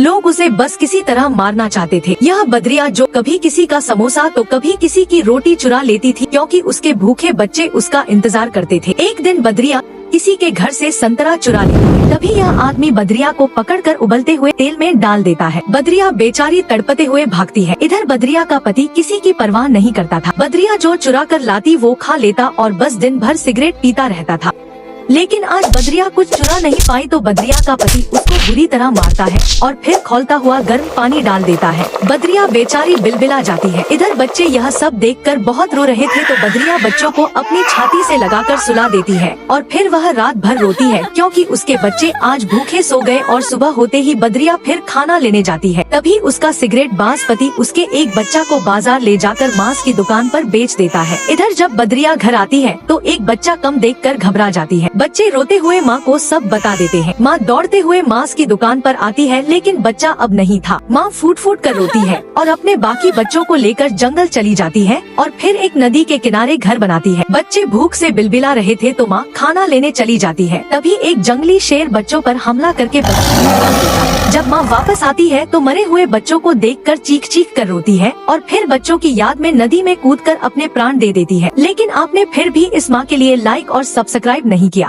लोग उसे बस किसी तरह मारना चाहते थे। यह बद्रिया जो कभी किसी का समोसा तो कभी किसी की रोटी चुरा लेती थी, क्योंकि उसके भूखे बच्चे उसका इंतजार करते थे। एक दिन बद्रिया किसी के घर से संतरा चुरा लेती है। तभी यह आदमी बद्रिया को पकड़कर उबलते हुए तेल में डाल देता है। बद्रिया बेचारी तड़पते हुए भागती है। इधर बद्रिया का पति किसी की परवाह नहीं करता था। बद्रिया जो चुरा कर लाती वो खा लेता और बस दिन भर सिगरेट पीता रहता था। लेकिन आज बद्रिया कुछ चुरा नहीं पाई तो बद्रिया का पति उसको बुरी तरह मारता है और फिर खौलता हुआ गर्म पानी डाल देता है। बद्रिया बेचारी बिलबिला जाती है। इधर बच्चे यह सब देखकर बहुत रो रहे थे तो बद्रिया बच्चों को अपनी छाती से लगाकर सुला देती है और फिर वह रात भर रोती है, क्योंकि उसके बच्चे आज भूखे सो गए। और सुबह होते ही बद्रिया फिर खाना लेने जाती है। तभी उसका सिगरेट बाज पति उसके एक बच्चा को बाजार ले जाकर मांस की दुकान पर बेच देता है। इधर जब बद्रिया घर आती है तो एक बच्चा कम देखकर घबरा जाती है। बच्चे रोते हुए माँ को सब बता देते हैं। माँ दौड़ते हुए मांस की दुकान पर आती है, लेकिन बच्चा अब नहीं था। माँ फूट फूट कर रोती है और अपने बाकी बच्चों को लेकर जंगल चली जाती है और फिर एक नदी के किनारे घर बनाती है। बच्चे भूख से बिलबिला रहे थे तो माँ खाना लेने चली जाती है। तभी एक जंगली शेर बच्चों पर हमला करके बच्चों को मार देता है। जब माँ वापस आती है तो मरे हुए बच्चों को देखकर चीख चीख कर रोती है और फिर बच्चों की याद में नदी में कूदकर अपने प्राण दे देती है। लेकिन आपने फिर भी इस माँ के लिए लाइक और सब्सक्राइब नहीं किया।